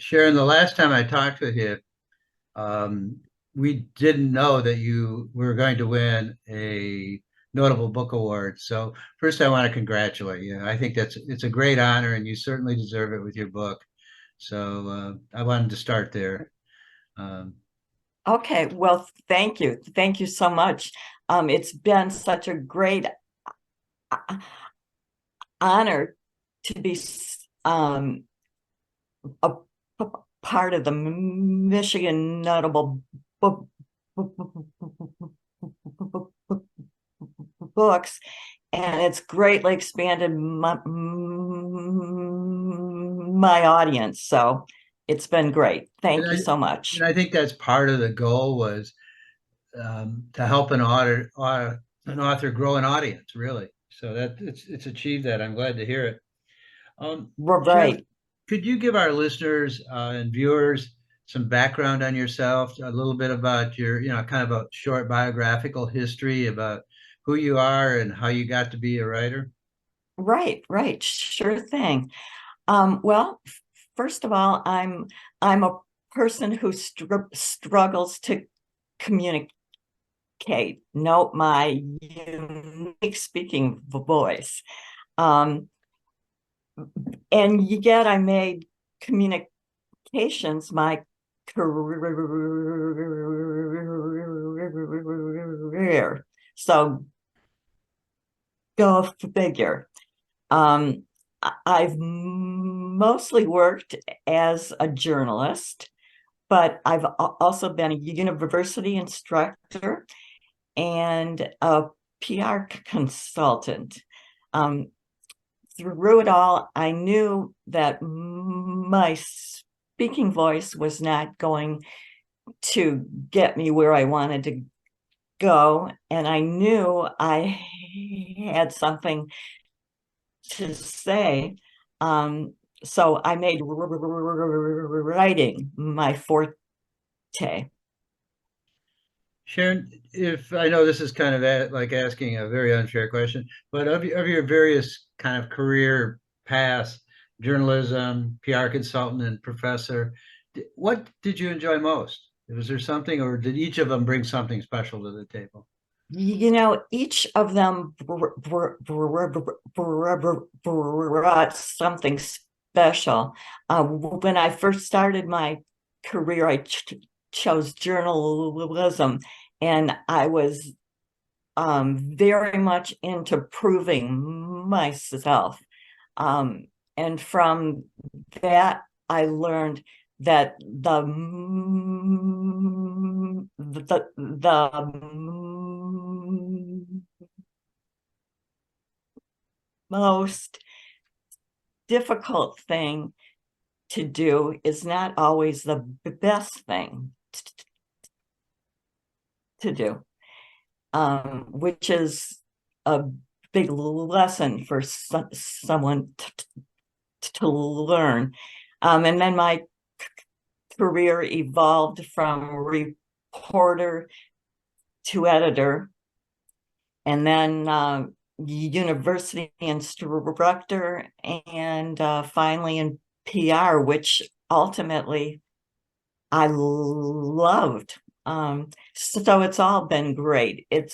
Sharon, the last time I talked with you, um, we didn't know that you were going to win a notable book award. So first, I want to congratulate you. I think it's a great honor, and you certainly deserve it with your book. So I wanted to start there. Um, Okay, well, thank you. Thank you so much. It's been such a great uh, honor to be a part of the Michigan Notable Books, and it's greatly expanded my audience. So it's been great. and Thank you I so and much. I think that's part of the goal was to help an author grow an audience, really. So that it's achieved that. I'm glad to hear it. Sharon, Right. could you give our listeners and viewers some background on yourself, a little bit about your, kind of a short biographical history about who you are and how you got to be a writer? Right. Sure thing. Well, first of all, I'm a person who struggles to communicate. Note my unique speaking voice. Um, and yet I made communications my career. So go figure. I've mostly worked as a journalist, but I've also been a university instructor and a PR consultant. Um, Through it all, I knew that my speaking voice was not going to get me where I wanted to go. And I knew I had something to say. Um, so I made writing my forte. Sharon, if I know this is kind of like asking a very unfair question, but of your various kind of career paths, journalism, PR consultant, and professor, what did you enjoy most? Was there something, or did each of them bring something special to the table? Each of them brought something special. When I first started my career, I chose journalism, and I was very much into proving myself. Um, and from that, I learned that the most difficult thing to do is not always the best thing to do, which is a big lesson for someone to learn. And then my career evolved from reporter to editor, and then university instructor, and finally in PR, which ultimately I loved. So it's all been great. It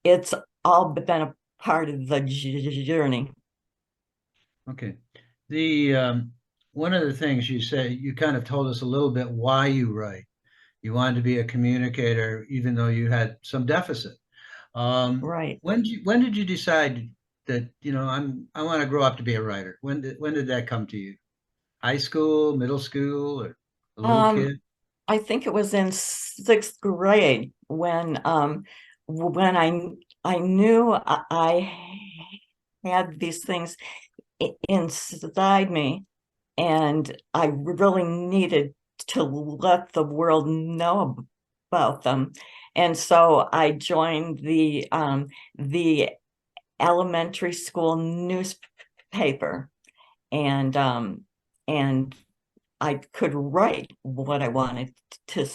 it's all been a part of the journey. Okay. The one of the things you say, you kind of told us a little bit why you write. You wanted to be a communicator, even though you had some deficit. Right. When did you decide that, I want to grow up to be a writer? When did that come to you? High school, middle school, or a little Um, kid? I think it was in sixth grade when I knew I had these things inside me, and I really needed to let the world know about them. And so I joined the elementary school newspaper, and and I could write what I wanted to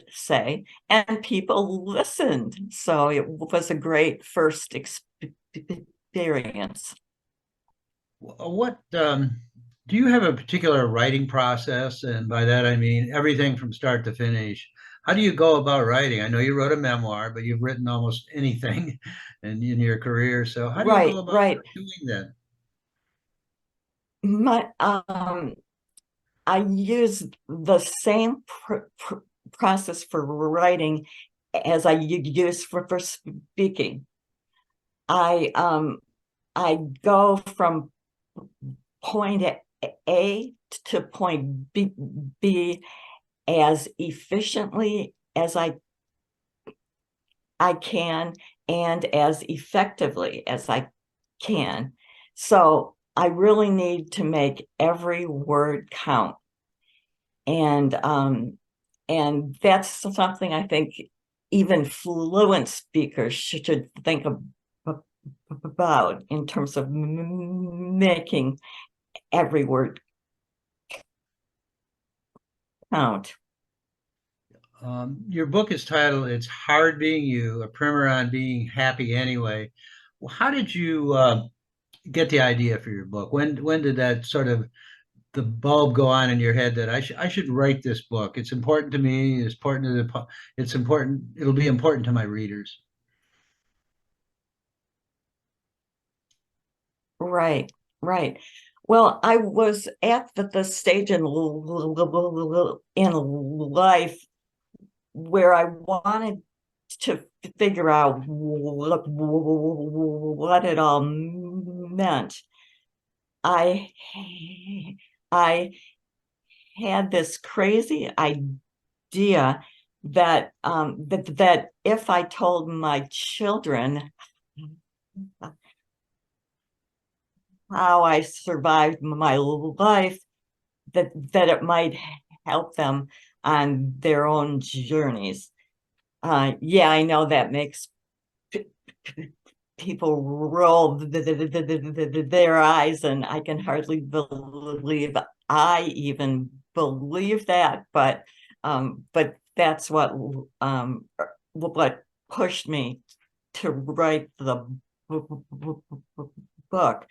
say, and people listened. So it was a great first experience. What Do you have a particular writing process? And by that, I mean everything from start to finish. How do you go about writing? I know you wrote a memoir, but you've written almost anything in your career. So how do you go Right, about right. doing that? My I use the same process for writing as I use for speaking. I I go from point A to point B as efficiently as I can and as effectively as I can. So I really need to make every word count. And that's something I think even fluent speakers should think about in terms of making every word count. Your book is titled "It's Hard Being You: A Primer on Being Happy Anyway." Well, how did you get the idea for your book? When did that sort of the bulb go on in your head that I should write this book? It's important to me. It's important to it's important. It'll be important to my readers. Right, right. Well, I was at the stage in life where I wanted to figure out what it all meant. I I had this crazy idea that if I told my children how I survived my life, that it might help them on their own journeys. Yeah, I know that makes people roll their eyes, and I can hardly believe I even believe that, but that's what pushed me to write the book.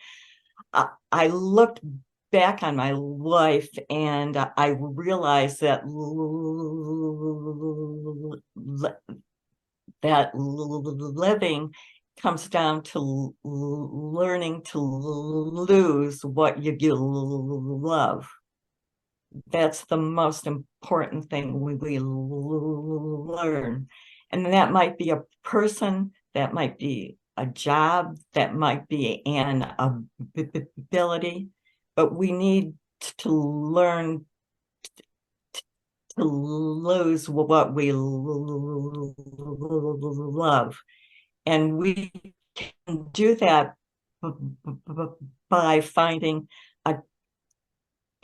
I looked back on my life and I realized that living comes down to learning to lose what you love. That's the most important thing we learn. And that might be a person, that might be a job, that might be an ability, but we need to learn to lose what we love. And we can do that by finding a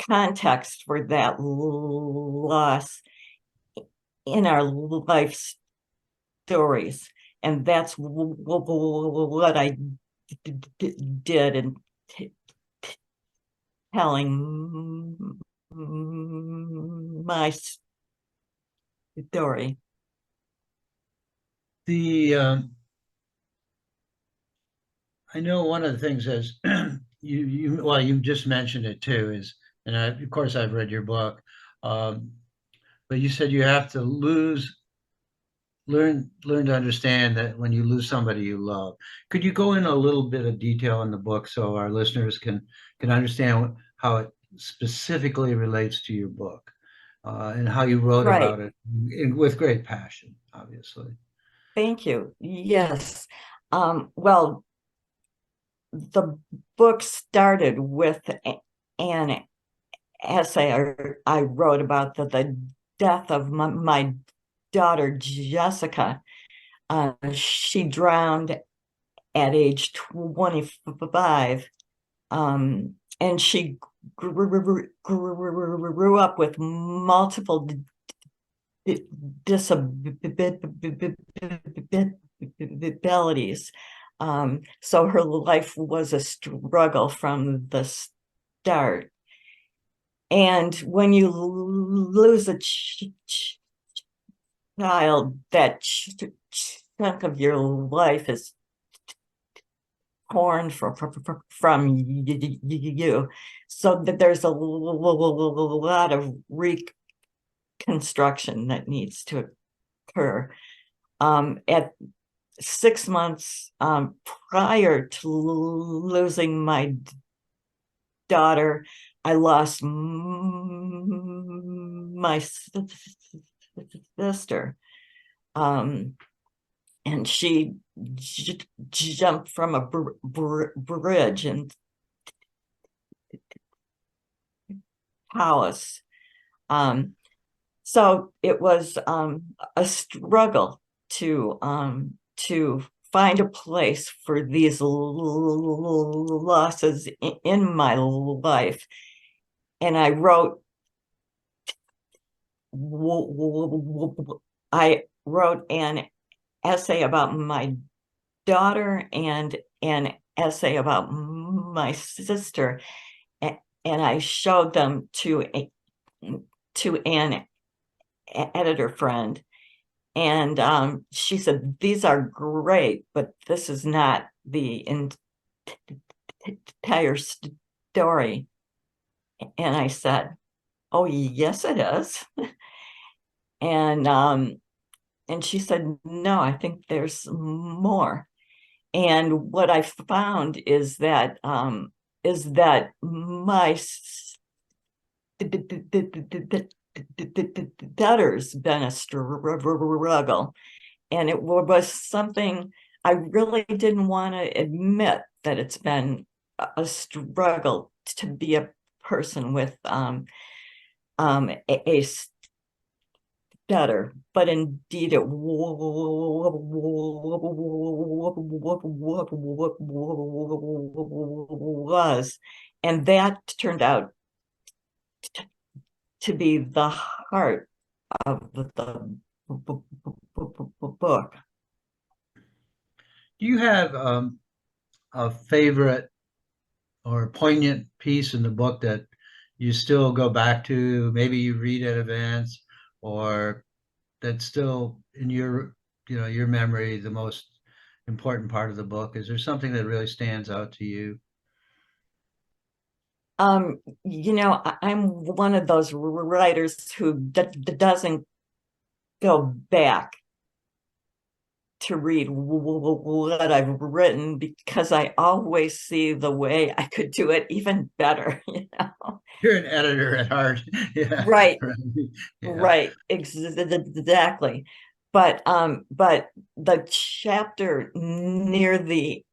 context for that loss in our life stories. And that's what I did in telling my story. The I know one of the things is you well you just mentioned it too is and of course I've read your book, um, but you said you have to learn to understand that when you lose somebody you love. Could you go in a little bit of detail in the book so our listeners can understand how it specifically relates to your book, and how you wrote Right. about it with great passion, obviously. Thank you. Yes. Well, the book started with an essay I wrote about the death of my daughter, Jessica. She drowned at age 25. And she grew up with multiple disabilities. So her life was a struggle from the start. And when you lose a child, that chunk of your life is torn from you, so that there's a lot of reconstruction that needs to occur. At 6 months prior to losing my daughter, I lost my sister. And she jumped from a bridge in Palace. So it was a struggle to find a place for these losses in my life. And I wrote an essay about my daughter and an essay about my sister, and I showed them to an editor friend, and she said, "These are great, but this is not the entire story." And I said, "Oh, yes, it is." and and she said, "No, I think there's more." And what I found is that my daughter's been a struggle, and it was something I really didn't want to admit, that it's been a struggle to be a person with a stutter, but indeed it was, and that turned out to be the heart of the book. Do you have a favorite or poignant piece in the book that you still go back to? Maybe you read at events, or that's still in your, your memory, the most important part of the book. Is there something that really stands out to you? I'm one of those writers who doesn't go back to read what I've written, because I always see the way I could do it even better, You're an editor at heart. Yeah. Right, Right. Yeah. right, exactly. But the chapter near the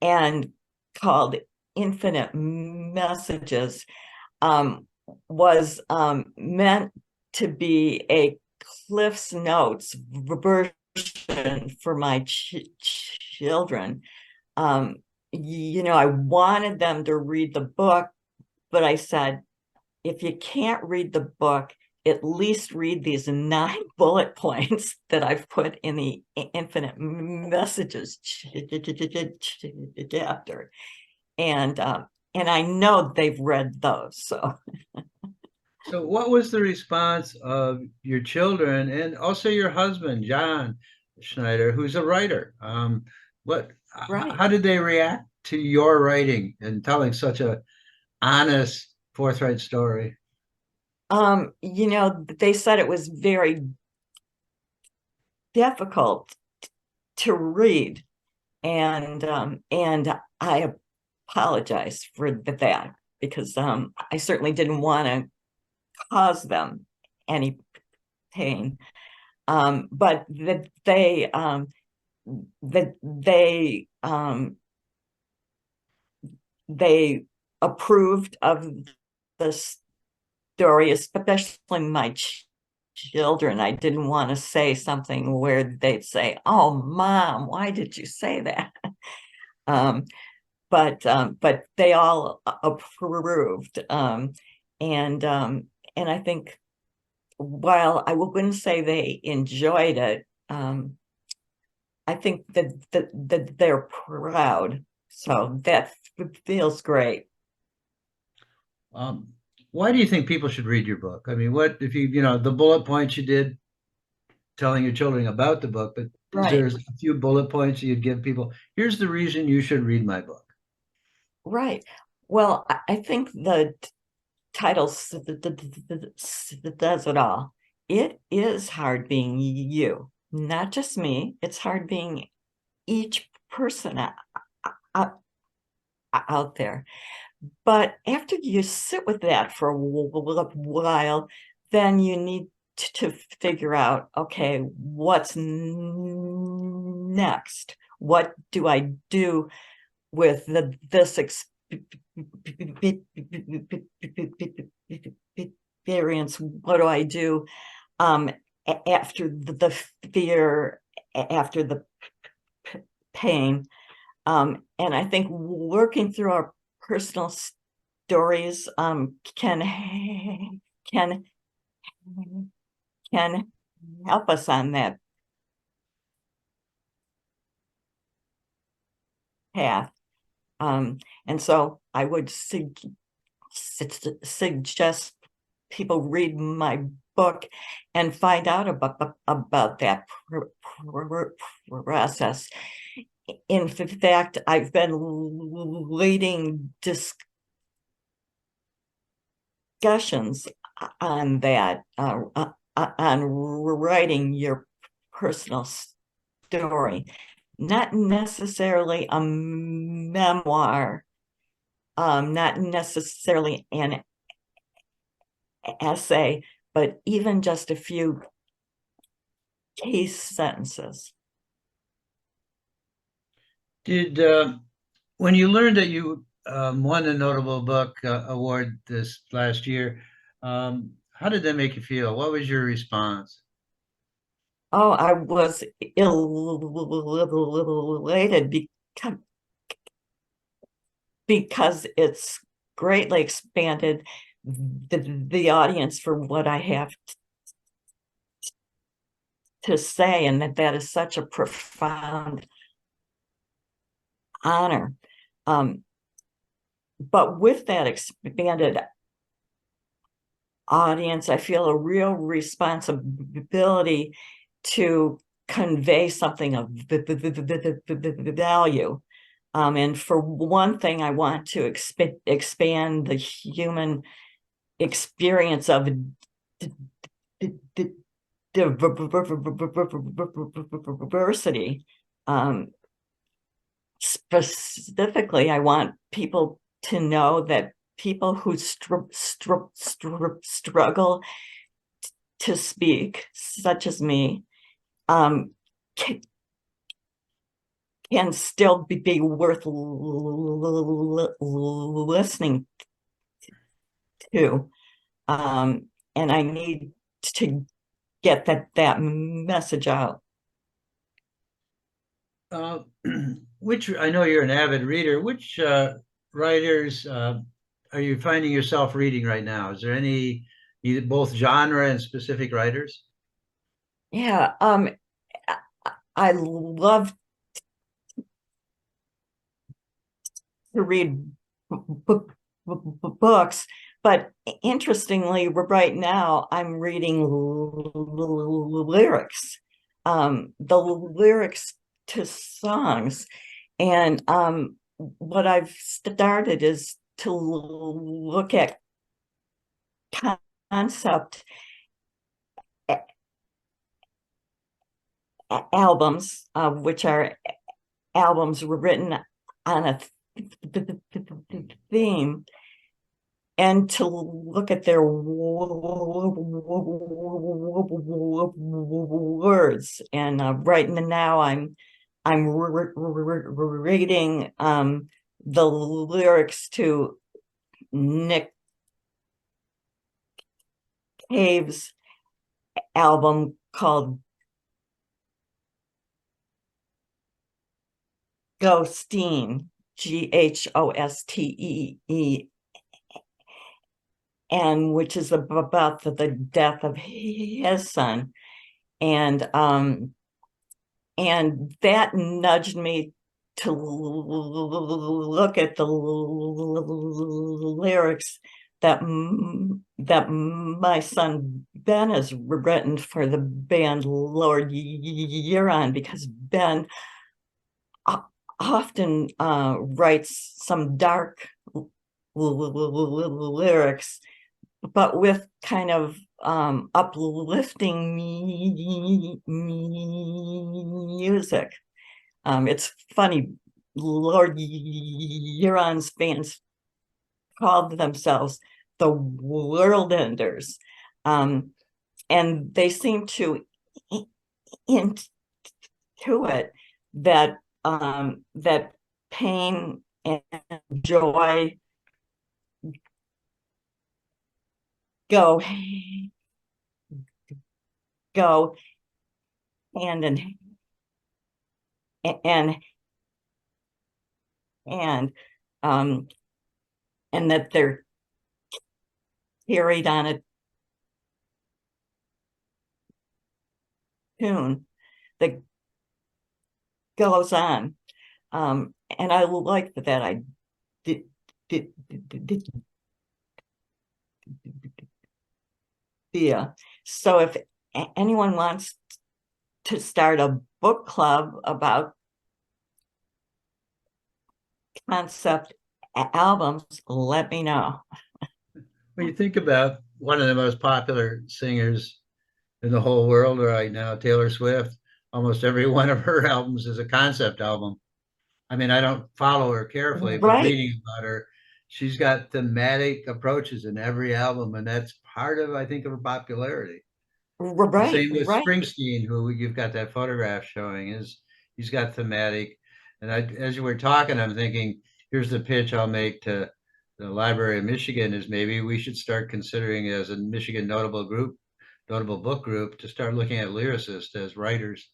end, called Infinite Messages, um, was meant to be a Cliff's Notes version for my children. I wanted them to read the book, but I said, if you can't read the book, at least read these 9 bullet points that I've put in the Infinite Messages chapter. And I know they've read those. So what was the response of your children and also your husband, John Schneider, who's a writer? Right. How did they react to your writing and telling such a honest, forthright story? They said it was very difficult to read, and I apologize for that, because I certainly didn't want to cause them any pain. But that they approved of the story, especially my children. I didn't want to say something where they'd say, "Oh, Mom, why did you say that?" um, but they all approved, and I think, while I wouldn't say they enjoyed it, I think that they're proud. So that feels great. Um, why do you think people should read your book? I mean, what if the bullet points you did telling your children about the book, but is there Right, a few bullet points you'd give people? Here's the reason you should read my book. right. Well, I think the title does it all. It is hard being you, not just me. It's hard being each person out there. But after you sit with that for a while, then you need to figure out, okay, what's next? What do I do with this experience? What do I do after the fear, after the pain? And I think working through our personal stories can can help us on that path. And so I would suggest people read my book and find out about that process. In fact, I've been leading discussions on that, on writing your personal story, not necessarily a memoir, not necessarily an essay, but even just a few case sentences. Did when you learned that you won the Notable Book Award this last year, how did that make you feel? What was your response? Oh, I was elated because it's greatly expanded the audience for what I have to say, and that is such a profound honor. But with that expanded audience, I feel a real responsibility to convey something of value. And for one thing, I want to expand the human experience of diversity. Specifically, I want people to know that people who struggle to speak, such as me, can still be worth listening to. And I need to get that message out. Which I know you're an avid reader. Which writers are you finding yourself reading right now? Is there any both genre and specific writers? Yeah, I love to read books, but interestingly, right now I'm reading lyrics, the lyrics to songs. And what I've started is to look at concept albums, which are albums written on a theme, and to look at their words. And right now I'm reading the lyrics to Nick Cave's album called Ghosteen, Ghostee, and which is about the death of his son. And that nudged me to look at the lyrics that that my son Ben has written for the band Lord Huron, because Ben often writes some dark lyrics, but with kind of uplifting music. It's funny, Lord Huron's fans called themselves the World Enders. And they seem to intuit that that pain and joy go go hand in and and um and that they're carried on a tune that goes on. And I like that I did, yeah. So if anyone wants to start a book club about concept albums, let me know. When you think about one of the most popular singers in the whole world right now, Taylor Swift, almost every one of her albums is a concept album. I mean, I don't follow her carefully, but Right, reading about her, she's got thematic approaches in every album, and that's part of, I think, of her popularity. The right, same with right. Springsteen, who you've got that photograph showing, is he's got thematic. And as you were talking, I'm thinking, here's the pitch I'll make to the Library of Michigan: is maybe we should start considering as a Michigan notable book group, to start looking at lyricists as writers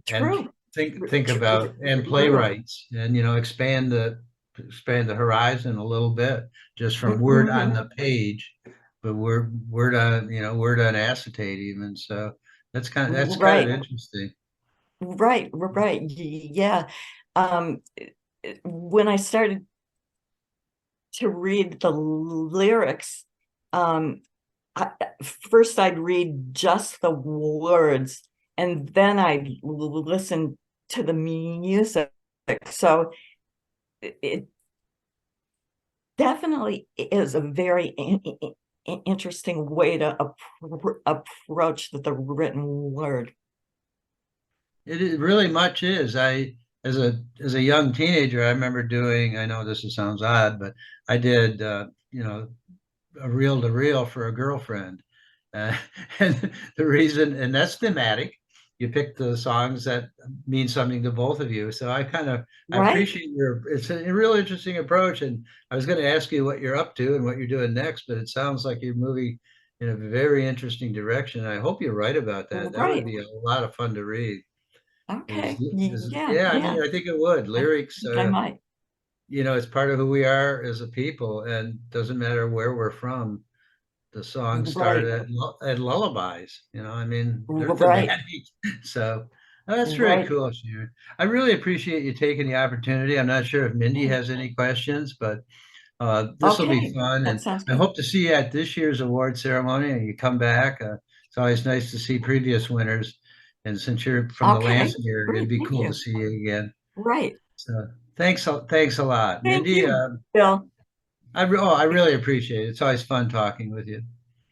and True. think about and True. playwrights, and expand the horizon a little bit, just from word on Mhm. the page, but word on word on acetate even. So that's kind of Right, interesting. right. Yeah. Um, when I started to read the lyrics, um, first I'd read just the words, and then I'd listen to the music. So it definitely is a very interesting way to approach the written word. Really much is. As a young teenager, I remember doing. I know this sounds odd, but I did a reel to reel for a girlfriend. Uh, and the reason, and that's thematic. You pick the songs that mean something to both of you. So I Right, appreciate it's a real interesting approach. And I was going to ask you what you're up to and what you're doing next, but it sounds like you're moving in a very interesting direction. I hope you're right about that. That would right. be a lot of fun to read. Okay. Yeah, Yeah, I mean, yeah. I think it would. I Lyrics, think I might. it's part of who we are as a people, and doesn't matter where we're from. The songs start Right, at lullabies. I mean, they're right, thematic. So that's very right. cool, Sharon. I really appreciate you taking the opportunity. I'm not sure if Mindy Hey, has any questions, but this will be okay, fun, that and sounds I good. hope to see you at this year's award ceremony. And you come back. It's always nice to see previous winners, and since you're from the Okay, Lansing area, it'd great. be Thank cool to you. see you again. Right. So thanks a lot, Thank Mindy. you, Bill. I really appreciate it. It's always fun talking with you.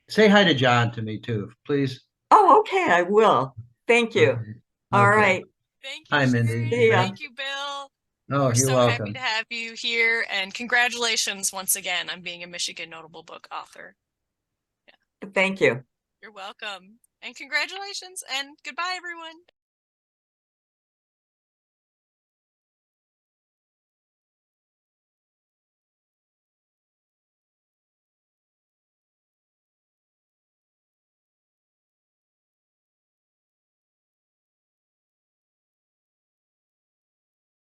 Say hi to John to me too, please. Oh, okay, I will. Thank you. Okay. All Okay. right. Thank you, Hi, Mindy. Sherry. See ya. Thank you, Bill. Oh, We're you're so happy to welcome. have you here, and congratulations once again on being a Michigan Notable Book author. Thank you. You're welcome. And congratulations, and goodbye, everyone.